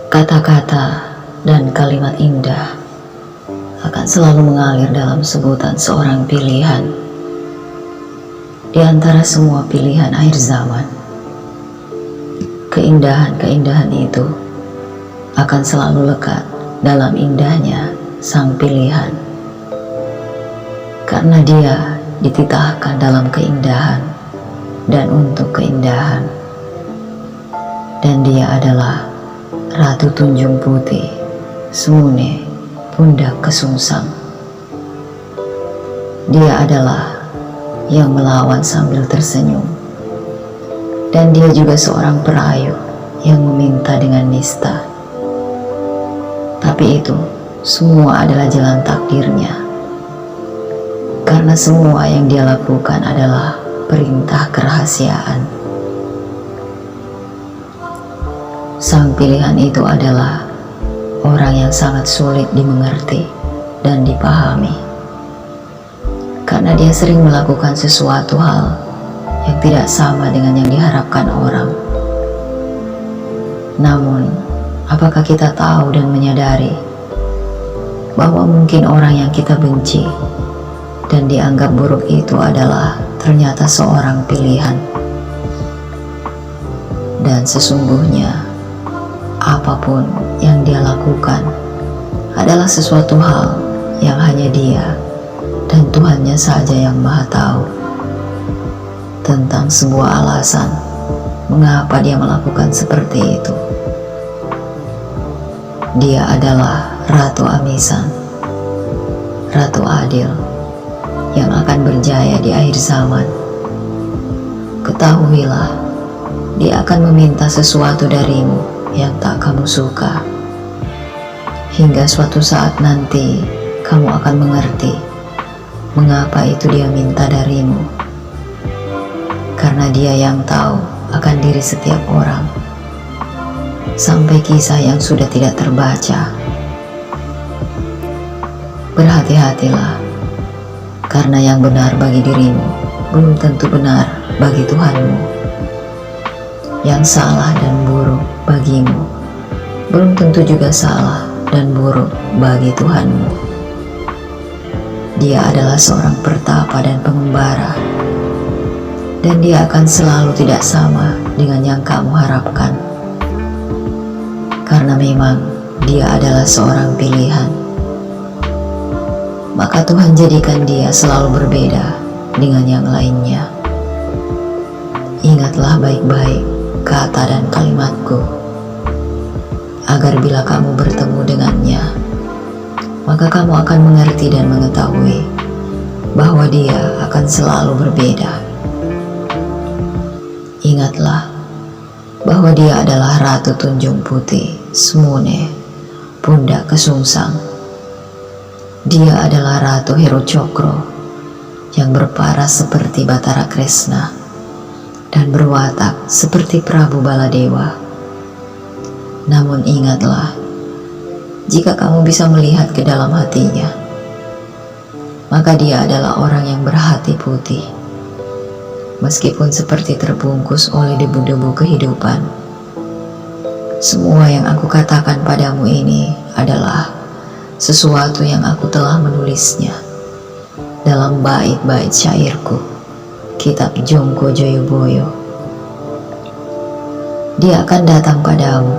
Kata-kata dan kalimat indah akan selalu mengalir dalam sebutan seorang pilihan di antara semua pilihan akhir zaman. Keindahan-keindahan itu akan selalu lekat dalam indahnya sang pilihan, karena dia dititahkan dalam keindahan dan untuk keindahan, dan dia adalah Ratu Tunjung Putih, Semune Pundak Kesungsang. Dia adalah yang melawan sambil tersenyum, dan dia juga seorang perayu yang meminta dengan nista. Tapi itu semua adalah jalan takdirnya, karena semua yang dia lakukan adalah perintah kerahasiaan. Sang pilihan itu adalah orang yang sangat sulit dimengerti dan dipahami, karena dia sering melakukan sesuatu hal yang tidak sama dengan yang diharapkan orang. Namun, apakah kita tahu dan menyadari bahwa mungkin orang yang kita benci dan dianggap buruk itu adalah ternyata seorang pilihan? Dan sesungguhnya apapun yang dia lakukan adalah sesuatu hal yang hanya dia dan Tuhannya saja yang Maha tahu tentang sebuah alasan mengapa dia melakukan seperti itu. Dia adalah Ratu Amisan, Ratu Adil yang akan berjaya di akhir zaman. Ketahuilah, dia akan meminta sesuatu darimu yang tak kamu suka, hingga suatu saat nanti kamu akan mengerti mengapa itu dia minta darimu, karena dia yang tahu akan diri setiap orang, sampai kisah yang sudah tidak terbaca. Berhati-hatilah, karena yang benar bagi dirimu belum tentu benar bagi Tuhanmu. Yang salah dan buruk bagimu belum tentu juga salah dan buruk bagi Tuhanmu. Dia adalah seorang pertapa dan pengembara, dan dia akan selalu tidak sama dengan yang kamu harapkan, karena memang dia adalah seorang pilihan. Maka Tuhan jadikan dia selalu berbeda dengan yang lainnya. Ingatlah baik-baik kata dan kalimatku, agar bila kamu bertemu dengannya, maka kamu akan mengerti dan mengetahui bahwa dia akan selalu berbeda. Ingatlah bahwa dia adalah Ratu Tunjung Putih, Semune Pundak Kesungsang. Dia adalah Ratu Hero Cokro yang berparas seperti Batara Kresna dan berwatak seperti Prabu Baladewa. Namun ingatlah, jika kamu bisa melihat ke dalam hatinya, maka dia adalah orang yang berhati putih, meskipun seperti terbungkus oleh debu-debu kehidupan. Semua yang aku katakan padamu ini adalah sesuatu yang aku telah menulisnya dalam bait-bait syairku, Kitab Jongko Joyoboyo. Dia akan datang padamu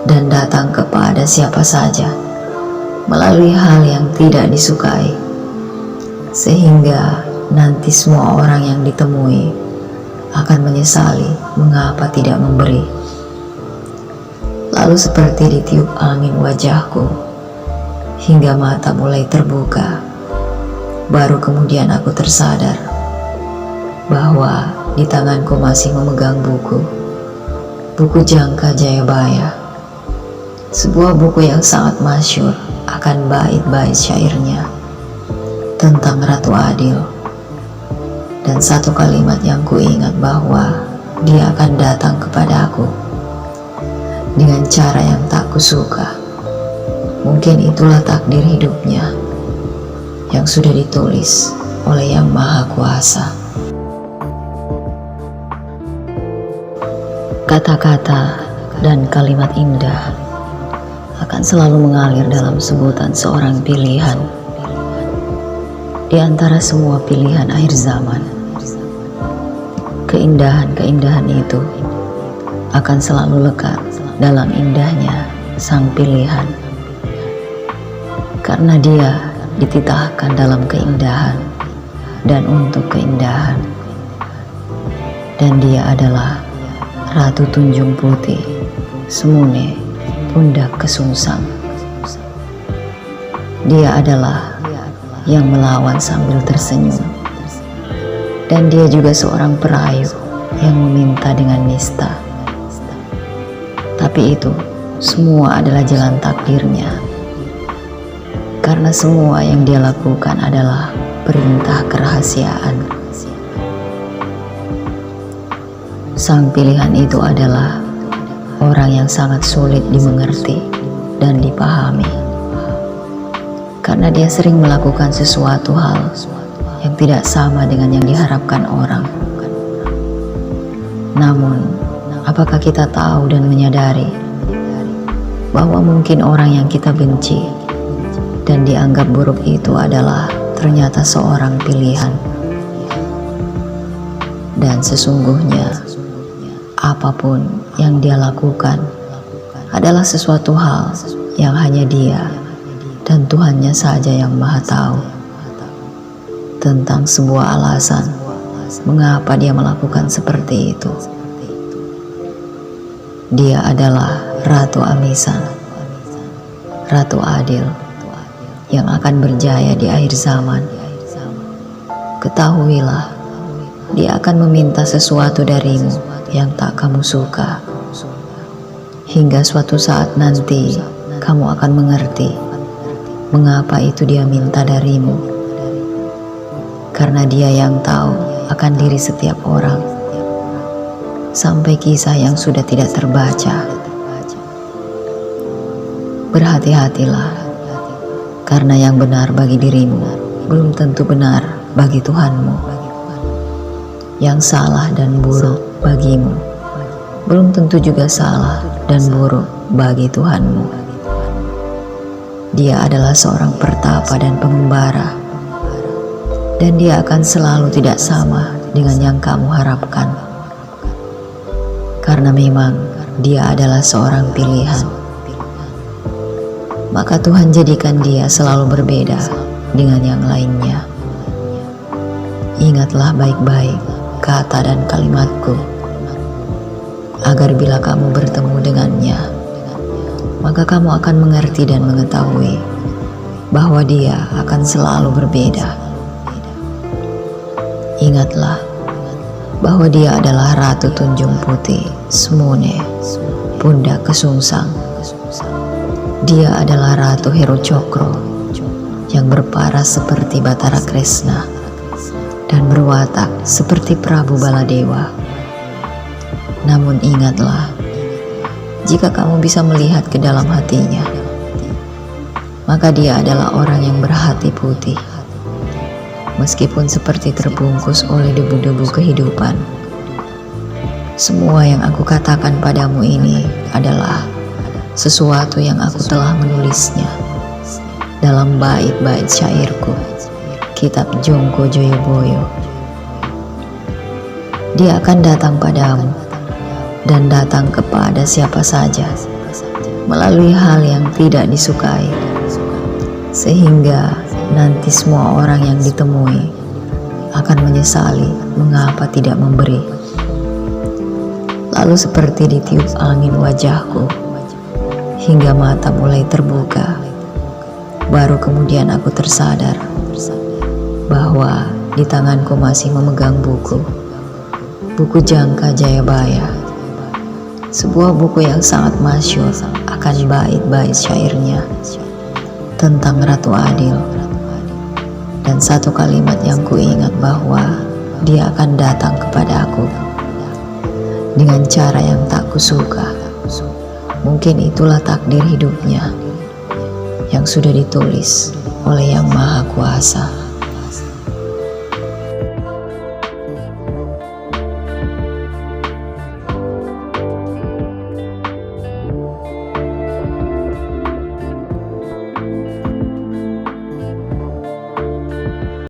dan datang kepada siapa saja melalui hal yang tidak disukai, sehingga nanti semua orang yang ditemui akan menyesali mengapa tidak memberi. Lalu seperti ditiup angin wajahku hingga mata mulai terbuka, baru kemudian aku tersadar bahwa di tanganku masih memegang buku Jangka Jayabaya, sebuah buku yang sangat masyhur akan bait-bait syairnya tentang Ratu Adil. Dan satu kalimat yang kuingat bahwa dia akan datang kepadaku dengan cara yang tak kusuka. Mungkin itulah takdir hidupnya yang sudah ditulis oleh Yang Maha Kuasa. Kata-kata dan kalimat indah akan selalu mengalir dalam sebutan seorang pilihan di antara semua pilihan akhir zaman. Keindahan-keindahan itu akan selalu lekat dalam indahnya sang pilihan, karena dia dititahkan dalam keindahan dan untuk keindahan, dan dia adalah Ratu Tunjung Putih, Semune Pundak Kesungsang. Dia adalah yang melawan sambil tersenyum, dan dia juga seorang perayu yang meminta dengan nista. Tapi itu semua adalah jalan takdirnya, karena semua yang dia lakukan adalah perintah kerahasiaan. Sang pilihan itu adalah orang yang sangat sulit dimengerti dan dipahami, karena dia sering melakukan sesuatu hal yang tidak sama dengan yang diharapkan orang. Namun, apakah kita tahu dan menyadari bahwa mungkin orang yang kita benci dan dianggap buruk itu adalah ternyata seorang pilihan? Dan sesungguhnya, apapun yang dia lakukan adalah sesuatu hal yang hanya dia dan Tuhannya saja yang Maha Tahu tentang sebuah alasan mengapa dia melakukan seperti itu. Dia adalah Ratu Amisan, Ratu Adil yang akan berjaya di akhir zaman. Ketahuilah, dia akan meminta sesuatu darimu yang tak kamu suka, hingga suatu saat nanti kamu akan mengerti mengapa itu dia minta darimu, karena dia yang tahu akan diri setiap orang, sampai kisah yang sudah tidak terbaca. Berhati-hatilah, karena yang benar bagi dirimu belum tentu benar bagi Tuhanmu. Yang salah dan buruk bagimu belum tentu juga salah dan buruk bagi Tuhanmu. Dia adalah seorang pertapa dan pengembara, dan dia akan selalu tidak sama dengan yang kamu harapkan, karena memang dia adalah seorang pilihan. Maka Tuhan jadikan dia selalu berbeda dengan yang lainnya. Ingatlah baik-baik kata dan kalimatku, agar bila kamu bertemu dengannya, maka kamu akan mengerti dan mengetahui bahwa dia akan selalu berbeda. Ingatlah bahwa dia adalah Ratu Tunjung Putih, Semune Pundak Kesungsang. Dia adalah Ratu Hero Cokro yang berparas seperti Batara Kresna dan berwatak seperti Prabu Baladewa. Namun ingatlah, jika kamu bisa melihat ke dalam hatinya, maka dia adalah orang yang berhati putih, meskipun seperti terbungkus oleh debu-debu kehidupan. Semua yang aku katakan padamu ini adalah sesuatu yang aku telah menulisnya dalam bait-bait syairku, kitab Jongko Joyoboyo. Dia akan datang padamu dan datang kepada siapa saja melalui hal yang tidak disukai, sehingga nanti semua orang yang ditemui akan menyesali mengapa tidak memberi. Lalu seperti ditiup angin wajahku hingga mata mulai terbuka, baru kemudian aku tersadar bahwa di tanganku masih memegang buku Jangka Jayabaya, sebuah buku yang sangat masyhur akan bait-bait syairnya tentang Ratu Adil. Dan satu kalimat yang kuingat bahwa dia akan datang kepada aku dengan cara yang tak kusuka. Mungkin itulah takdir hidupnya yang sudah ditulis oleh Yang Maha Kuasa.